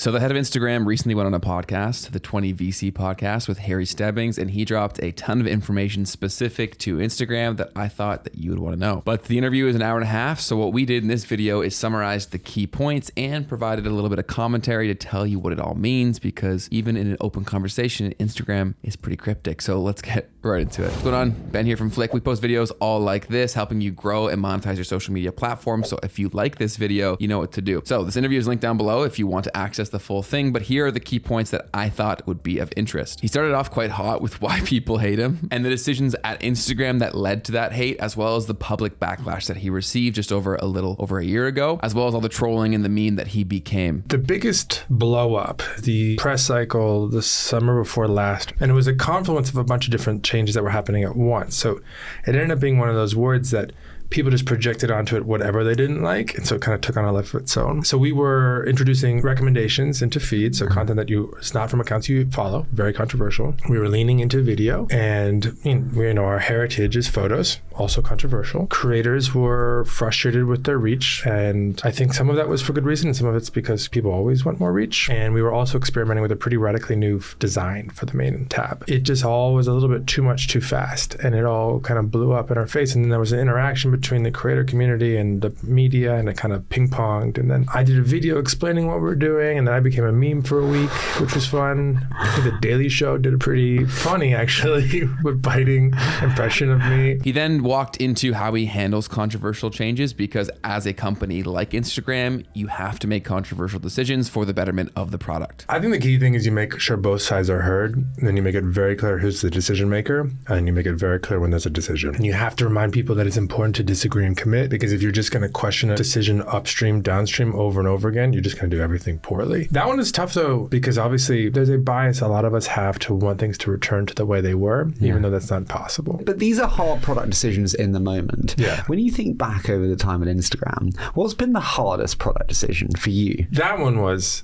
So the head of Instagram recently went on a podcast, the 20 VC podcast with Harry Stebbings, and he dropped a ton of information specific to Instagram that I thought that you would want to know. But the interview is an hour and a half. So what we did in this video is summarize the key points and provided a little bit of commentary to tell you what it all means, because even in an open conversation, Instagram is pretty cryptic. So let's get right into it. What's going on? Ben here from Flick. We post videos all like this, helping you grow and monetize your social media platform. So if you like this video, you know what to do. So this interview is linked down below if you want to access the full thing, but here are the key points that I thought would be of interest. He started off quite hot with why people hate him and the decisions at Instagram that led to that hate, as well as the public backlash that he received just over a year ago, as well as all the trolling and the meme that he became. The biggest blow up, the press cycle the summer before last, and it was a confluence of a bunch of different changes that were happening at once. So it ended up being one of those words that people just projected onto it whatever they didn't like, and so it kind of took on a life of its own. So we were introducing recommendations into feeds, so content that it's not from accounts you follow, very controversial. We were leaning into video, and we know our heritage is photos, also controversial. Creators were frustrated with their reach, and I think some of that was for good reason, and some of it's because people always want more reach. And we were also experimenting with a pretty radically new design for the main tab. It just all was a little bit too much too fast, and it all kind of blew up in our face. And then there was an interaction between the creator community and the media, and it kind of ping-ponged. And then I did a video explaining what we were doing, and then I became a meme for a week, which was fun. I think The Daily Show did a pretty funny, actually, with biting impression of me. He then walked into how he handles controversial changes, because as a company like Instagram, you have to make controversial decisions for the betterment of the product. I think the key thing is you make sure both sides are heard, and then you make it very clear who's the decision maker, and you make it very clear when there's a decision. And you have to remind people that it's important to disagree and commit, because if you're just going to question a decision upstream, downstream over and over again, you're just going to do everything poorly. That one is tough though, because obviously there's a bias a lot of us have to want things to return to the way they were, even though that's not possible. But these are hard product decisions in the moment. Yeah. When you think back over the time at Instagram, what's been the hardest product decision for you? That one was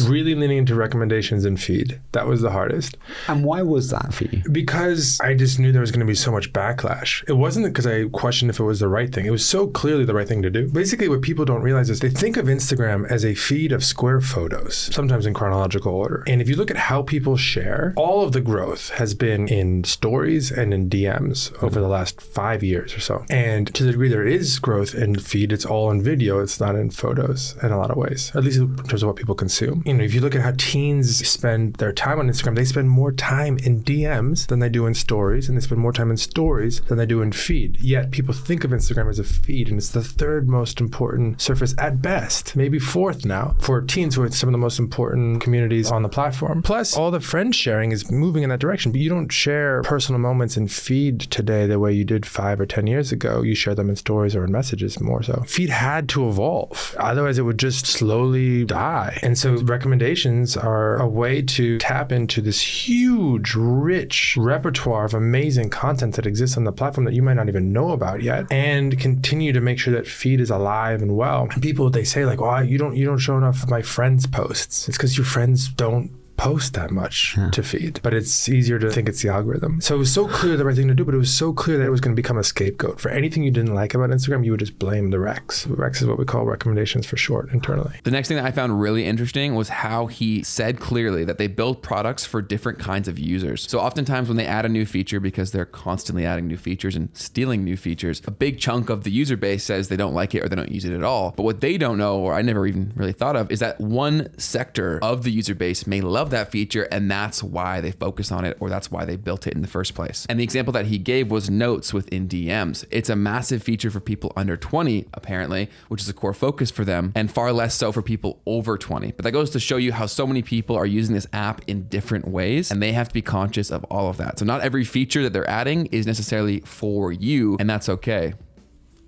really leaning into recommendations and feed. That was the hardest. And why was that for you? Because I just knew there was going to be so much backlash. It wasn't because I questioned if it was the right thing. It was so clearly the right thing to do. Basically, what people don't realize is they think of Instagram as a feed of square photos, sometimes in chronological order. And if you look at how people share, all of the growth has been in stories and in DMs over the last 5 years or so. And to the degree there is growth in feed, it's all in video. It's not in photos in a lot of ways, at least in terms of what people consume. If you look at how teens spend their time on Instagram, they spend more time in DMs than they do in stories, and they spend more time in stories than they do in feed. Yet people think of Instagram as a feed, and it's the third most important surface at best, maybe fourth now, for teens who are some of the most important communities on the platform. Plus, all the friend sharing is moving in that direction, but you don't share personal moments in feed today the way you did 5 or 10 years ago. You share them in stories or in messages more so. Feed had to evolve, otherwise it would just slowly die. And so recommendations are a way to tap into this huge, rich repertoire of amazing content that exists on the platform that you might not even know about yet, and continue to make sure that feed is alive and well. People, they say like, "Oh, you don't show enough of my friends' posts." It's because your friends don't post that much to feed, but it's easier to think it's the algorithm. So it was so clear the right thing to do, but it was so clear that it was going to become a scapegoat. For anything you didn't like about Instagram, you would just blame the Rex. Rex is what we call recommendations for short internally. The next thing that I found really interesting was how he said clearly that they build products for different kinds of users. So oftentimes when they add a new feature, because they're constantly adding new features and stealing new features, a big chunk of the user base says they don't like it or they don't use it at all. But what they don't know, or I never even really thought of, is that one sector of the user base may love that feature, and that's why they focus on it, or that's why they built it in the first place. And the example that he gave was notes within DMs. It's a massive feature for people under 20, apparently, which is a core focus for them, and far less so for people over 20. But that goes to show you how so many people are using this app in different ways, and they have to be conscious of all of that. So not every feature that they're adding is necessarily for you, and that's okay,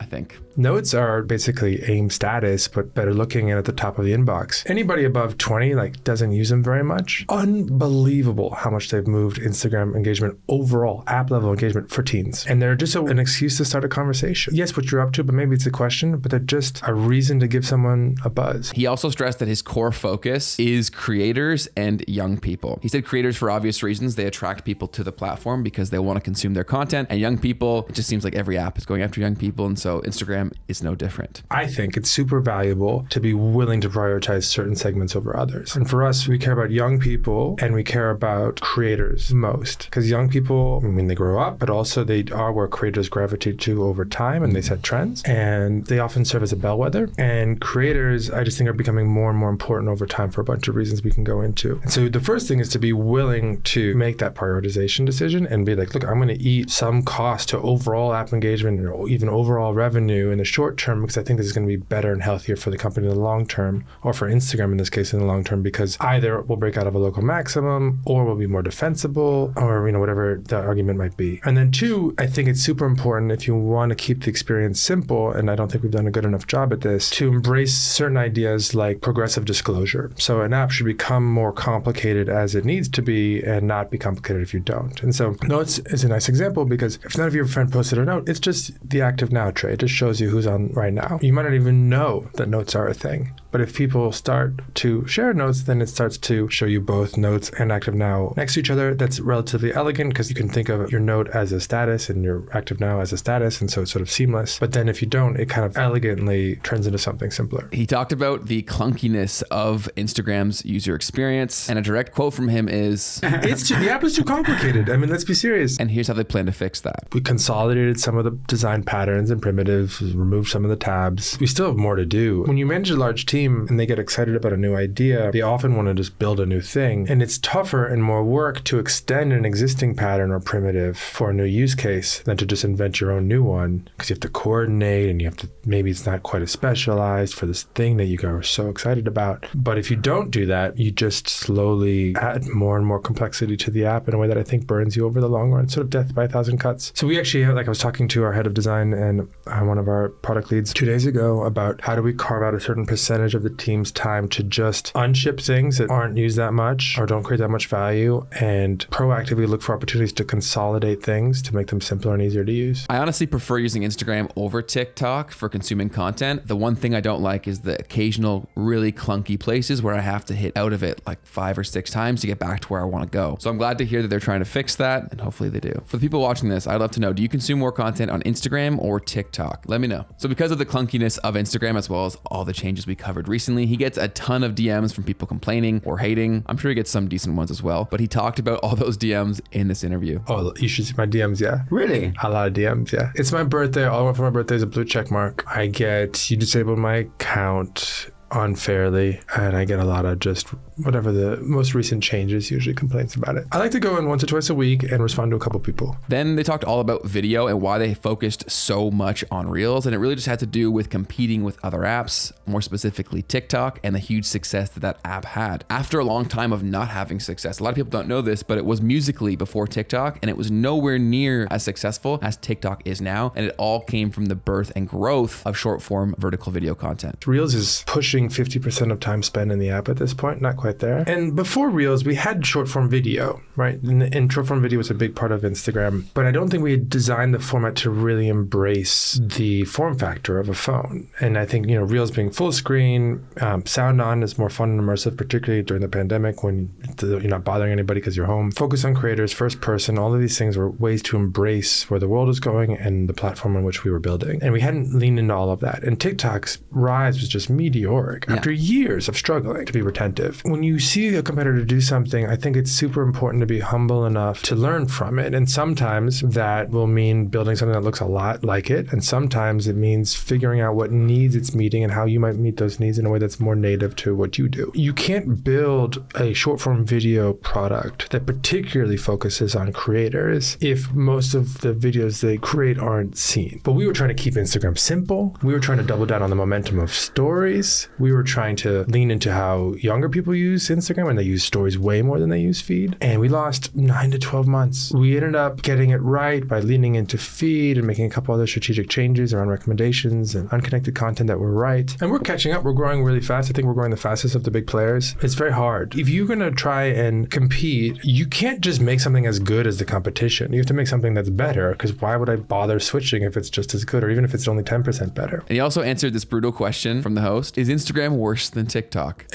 I think. Notes are basically AIM status, but better looking and at the top of the inbox. Anybody above 20 doesn't use them very much. Unbelievable how much they've moved Instagram engagement overall, app level engagement for teens. And they're just an excuse to start a conversation. Yes, what you're up to, but maybe it's a question, but they're just a reason to give someone a buzz. He also stressed that his core focus is creators and young people. He said creators for obvious reasons. They attract people to the platform because they want to consume their content, and young people, it just seems like every app is going after young people. And so Instagram Instagram is no different. I think it's super valuable to be willing to prioritize certain segments over others. And for us, we care about young people and we care about creators most. Because young people, I mean, they grow up, but also they are where creators gravitate to over time and they set trends. And they often serve as a bellwether. And creators, I just think, are becoming more and more important over time for a bunch of reasons we can go into. And so the first thing is to be willing to make that prioritization decision and be like, look, I'm going to eat some cost to overall app engagement or even overall revenue in the short term because I think this is going to be better and healthier for the company in the long term, or for Instagram in this case in the long term, because either we'll break out of a local maximum or we'll be more defensible or, whatever the argument might be. And then two, I think it's super important if you want to keep the experience simple, and I don't think we've done a good enough job at this, to embrace certain ideas like progressive disclosure. So an app should become more complicated as it needs to be and not be complicated if you don't. And so Notes is a nice example because if none of your friend posted a note, it's just the active now tray. It just shows you who's on right now. You might not even know that notes are a thing. But if people start to share notes, then it starts to show you both notes and active now next to each other. That's relatively elegant because you can think of your note as a status and your active now as a status. And so it's sort of seamless. But then if you don't, it kind of elegantly turns into something simpler. He talked about the clunkiness of Instagram's user experience. And a direct quote from him is, The app is too complicated. I mean, let's be serious. and here's how they plan to fix that. We consolidated some of the design patterns and primitives, removed some of the tabs. We still have more to do. When you manage a large team and they get excited about a new idea, they often want to just build a new thing. And it's tougher and more work to extend an existing pattern or primitive for a new use case than to just invent your own new one, because you have to coordinate and you have to, maybe it's not quite as specialized for this thing that you guys are so excited about. But if you don't do that, you just slowly add more and more complexity to the app in a way that I think burns you over the long run, sort of death by a thousand cuts. So we actually, like I was talking to our head of design and one of our product leads 2 days ago about how do we carve out a certain percentage of the team's time to just unship things that aren't used that much or don't create that much value and proactively look for opportunities to consolidate things to make them simpler and easier to use. I honestly prefer using Instagram over TikTok for consuming content. The one thing I don't like is the occasional really clunky places where I have to hit out of it like 5 or 6 times to get back to where I want to go. So I'm glad to hear that they're trying to fix that, and hopefully they do. For the people watching this, I'd love to know, do you consume more content on Instagram or TikTok? Let me know. So because of the clunkiness of Instagram, as well as all the changes we covered recently, he gets a ton of DMs from people complaining or hating. I'm sure he gets some decent ones as well, but he talked about all those DMs in this interview. Oh, you should see my DMs, yeah. Really? A lot of DMs, yeah. It's my birthday. All I want for my birthday is a blue check mark. I get, you disabled my account unfairly, and I get a lot of just whatever the most recent changes, usually complaints about it. I like to go in once or twice a week and respond to a couple people. Then they talked all about video and why they focused so much on Reels, and it really just had to do with competing with other apps, more specifically TikTok, and the huge success that that app had. After a long time of not having success, a lot of people don't know this, but it was Musical.ly before TikTok, and it was nowhere near as successful as TikTok is now, and it all came from the birth and growth of short-form vertical video content. Reels is pushing 50% of time spent in the app at this point, not quite there. And before Reels, we had short form video, right? And short form video was a big part of Instagram, but I don't think we had designed the format to really embrace the form factor of a phone. And I think, Reels being full screen, sound on is more fun and immersive, particularly during the pandemic when you're not bothering anybody because you're home. Focus on creators, first person, all of these things were ways to embrace where the world is going and the platform on which we were building. And we hadn't leaned into all of that. And TikTok's rise was just meteoric after years of struggling to be retentive. When you see a competitor do something, I think it's super important to be humble enough to learn from it. And sometimes that will mean building something that looks a lot like it. And sometimes it means figuring out what needs it's meeting and how you might meet those needs in a way that's more native to what you do. You can't build a short form video product that particularly focuses on creators if most of the videos they create aren't seen. But we were trying to keep Instagram simple. We were trying to double down on the momentum of stories. We were trying to lean into how younger people use Instagram, and they use stories way more than they use feed. And we lost 9 to 12 months. We ended up getting it right by leaning into feed and making a couple other strategic changes around recommendations and unconnected content that were right. And we're catching up. We're growing really fast. I think we're growing the fastest of the big players. It's very hard. If you're going to try and compete, you can't just make something as good as the competition. You have to make something that's better, because why would I bother switching if it's just as good, or even if it's only 10% better? And he also answered this brutal question from the host: is Instagram worse than TikTok?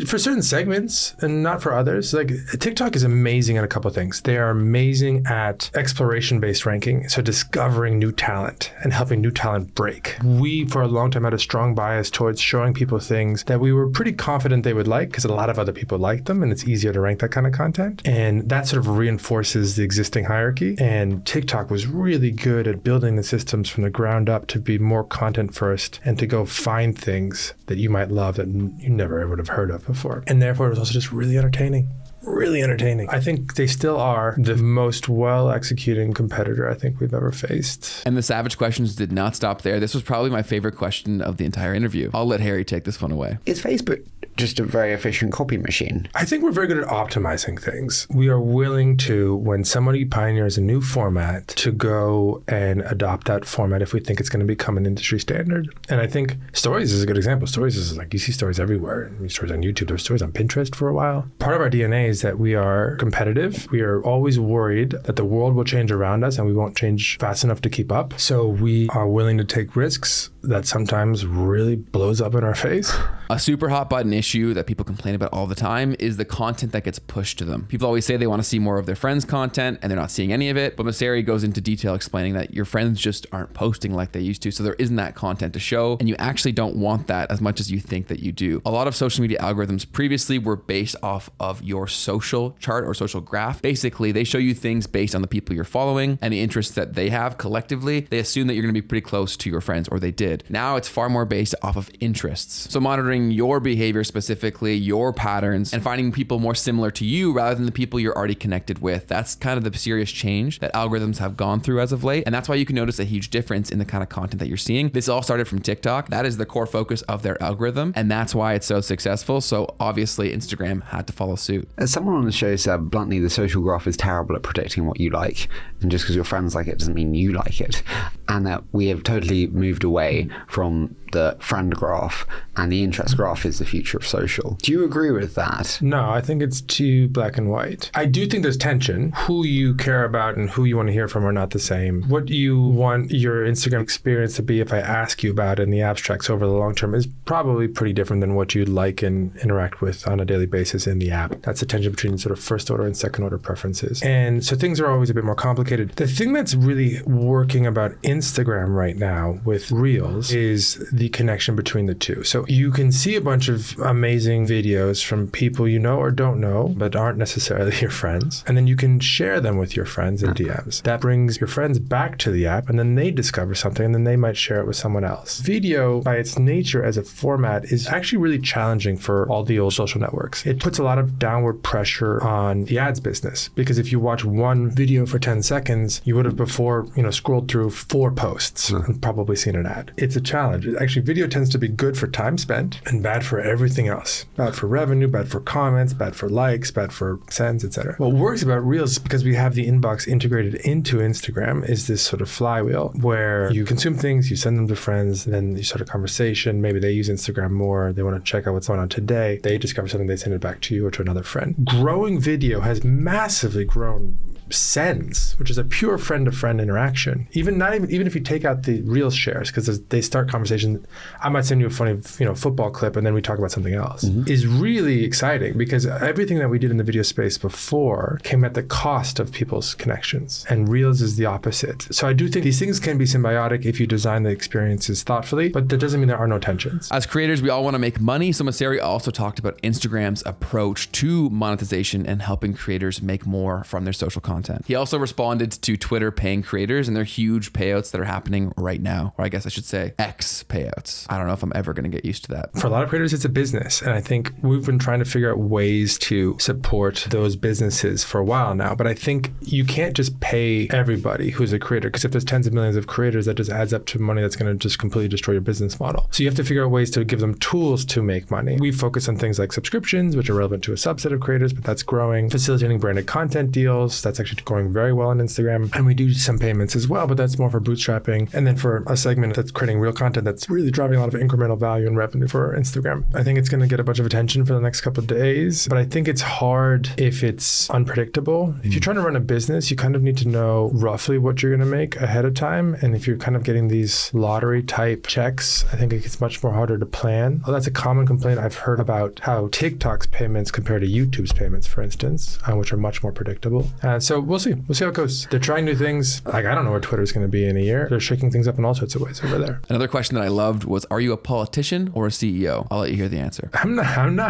For certain segments and not for others. Like TikTok is amazing at a couple of things. They are amazing at exploration-based ranking, so discovering new talent and helping new talent break. We, for a long time, had a strong bias towards showing people things that we were pretty confident they would like because a lot of other people liked them, and it's easier to rank that kind of content. And that sort of reinforces the existing hierarchy. And TikTok was really good at building the systems from the ground up to be more content first and to go find things that you might love that you never would have heard of before. And therefore, it was also just really entertaining. Really entertaining. I think they still are the most well-executing competitor I think we've ever faced. And the savage questions did not stop there. This was probably my favorite question of the entire interview. I'll let Harry take this one away. Is Facebook just a very efficient copy machine? I think we're very good at optimizing things. We are willing to, when somebody pioneers a new format, to go and adopt that format if we think it's going to become an industry standard. And I think stories is a good example. Stories is like, you see stories everywhere. I mean, stories on YouTube, there's stories on Pinterest for a while. Part of our DNA is that we are competitive. We are always worried that the world will change around us and we won't change fast enough to keep up. So we are willing to take risks that sometimes really blows up in our face. A super hot button issue that people complain about all the time is the content that gets pushed to them. People always say they want to see more of their friends' content and they're not seeing any of it. But Mosseri goes into detail explaining that your friends just aren't posting like they used to. So there isn't that content to show. And you actually don't want that as much as you think that you do. A lot of social media algorithms previously were based off of your social chart or social graph. Basically, they show you things based on the people you're following and the interests that they have collectively. They assume that you're going to be pretty close to your friends, or they did. Now it's far more based off of interests. So monitoring your behavior specifically, your patterns, and finding people more similar to you rather than the people you're already connected with. That's kind of the serious change that algorithms have gone through as of late. And that's why you can notice a huge difference in the kind of content that you're seeing. This all started from TikTok. That is the core focus of their algorithm. And that's why it's so successful. So obviously Instagram had to follow suit. As someone on the show said, bluntly, the social graph is terrible at predicting what you like. And just because your friends like it doesn't mean you like it. And that we have totally moved away from the friend graph, and the interest graph is the future of social. Do you agree with that? No, I think it's too black and white. I do think there's tension. Who you care about and who you want to hear from are not the same. What you want your Instagram experience to be, if I ask you about it in the abstracts over the long term, is probably pretty different than what you like and interact with on a daily basis in the app. That's the tension between sort of first order and second order preferences. And so things are always a bit more complicated. The thing that's really working about Instagram right now with Reels is the connection between the two. So you can see a bunch of amazing videos from people you know or don't know, but aren't necessarily your friends. And then you can share them with your friends in DMs. That brings your friends back to the app, and then they discover something, and then they might share it with someone else. Video, by its nature as a format, is actually really challenging for all the old social networks. It puts a lot of downward pressure on the ads business, because if you watch one video for 10 seconds, you would have before, scrolled through 4 posts and probably seen an ad. It's a challenge. Actually, video tends to be good for time spent and bad for everything else. Bad for revenue, bad for comments, bad for likes, bad for sends, etc. What works about Reels, because we have the inbox integrated into Instagram, is this sort of flywheel where you consume things, you send them to friends, then you start a conversation. Maybe they use Instagram more. They want to check out what's going on today. They discover something, they send it back to you or to another friend. Growing video has massively grown sends, which is a pure friend-to-friend interaction. Even if you take out the Reels shares, because they start conversations, I might send you a funny, football clip, and then we talk about something else, is really exciting, because everything that we did in the video space before came at the cost of people's connections, and Reels is the opposite. So I do think these things can be symbiotic if you design the experiences thoughtfully, but that doesn't mean there are no tensions. As creators, we all want to make money, so Mosseri also talked about Instagram's approach to monetization and helping creators make more from their social content. He also responded to Twitter paying creators and their huge payouts that are happening right now, or I guess I should say X payouts. I don't know if I'm ever going to get used to that. For a lot of creators, it's a business, and I think we've been trying to figure out ways to support those businesses for a while now, but I think you can't just pay everybody who's a creator, because if there's tens of millions of creators, that just adds up to money that's going to just completely destroy your business model. So you have to figure out ways to give them tools to make money. We focus on things like subscriptions, which are relevant to a subset of creators, but that's growing. Facilitating branded content deals, that's actually actually going very well on Instagram. And we do some payments as well, but that's more for bootstrapping. And then for a segment that's creating real content that's really driving a lot of incremental value and revenue for Instagram. I think it's going to get a bunch of attention for the next couple of days, but I think it's hard if it's unpredictable. If you're trying to run a business, you kind of need to know roughly what you're going to make ahead of time. And if you're kind of getting these lottery type checks, I think it gets much more harder to plan. Well, that's a common complaint I've heard about how TikTok's payments compare to YouTube's payments, for instance, which are much more predictable. So we'll see. We'll see how it goes. They're trying new things. Like, I don't know where Twitter's going to be in a year. They're shaking things up in all sorts of ways over there. Another question that I loved was, are you a politician or a CEO? I'll let you hear the answer. I'm not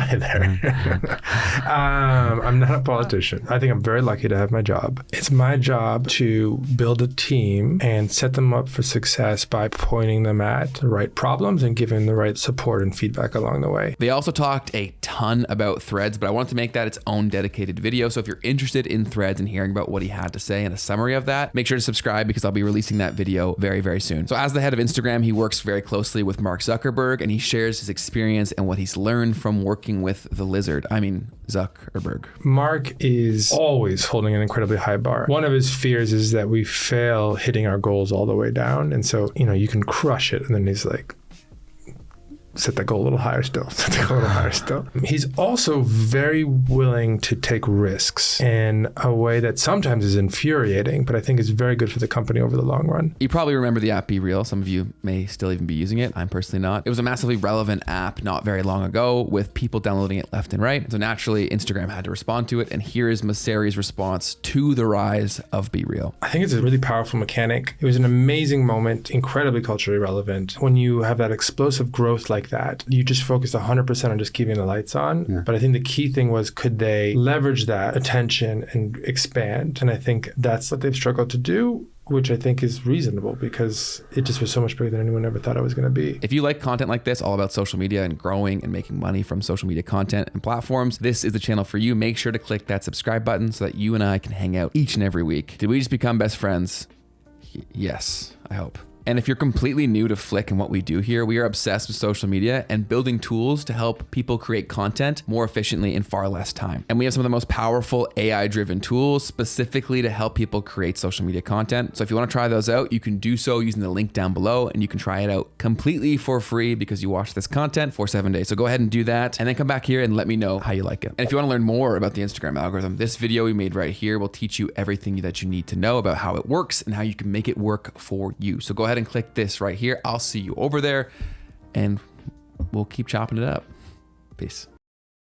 either. I'm not a politician. I think I'm very lucky to have my job. It's my job to build a team and set them up for success by pointing them at the right problems and giving the right support and feedback along the way. They also talked a ton about Threads, but I wanted to make that its own dedicated video. So if you're interested in Threads and hearing about what he had to say and a summary of that, make sure to subscribe because I'll be releasing that video very, very soon. So as the head of Instagram, he works very closely with Mark Zuckerberg, and he shares his experience and what he's learned from working with the lizard. I mean, Zuckerberg. Mark is always holding an incredibly high bar. One of his fears is that we fail hitting our goals all the way down. And so, you can crush it. And then he's like, set that goal a little higher still. Set the goal a little higher still. He's also very willing to take risks in a way that sometimes is infuriating, but I think is very good for the company over the long run. You probably remember the app Be Real. Some of you may still even be using it. I'm personally not. It was a massively relevant app not very long ago with people downloading it left and right. So naturally, Instagram had to respond to it. And here is Mosseri's response to the rise of Be Real. I think it's a really powerful mechanic. It was an amazing moment, incredibly culturally relevant. When you have that explosive growth like that, you just focus 100% on just keeping the lights on. Yeah. But I think the key thing was, could they leverage that attention and expand? And I think that's what they've struggled to do, which I think is reasonable because it just was so much bigger than anyone ever thought it was going to be. If you like content like this, all about social media and growing and making money from social media content and platforms, this is the channel for you. Make sure to click that subscribe button so that you and I can hang out each and every week. Did we just become best friends? Yes, I hope. And if you're completely new to Flick and what we do here, we are obsessed with social media and building tools to help people create content more efficiently in far less time. And we have some of the most powerful AI-driven tools specifically to help people create social media content. So if you want to try those out, you can do so using the link down below, and you can try it out completely for free because you watch this content for 7 days. So go ahead and do that, and then come back here and let me know how you like it. And if you want to learn more about the Instagram algorithm, this video we made right here will teach you everything that you need to know about how it works and how you can make it work for you. So go ahead and click this right here. I'll see you over there, and we'll keep chopping it up. Peace.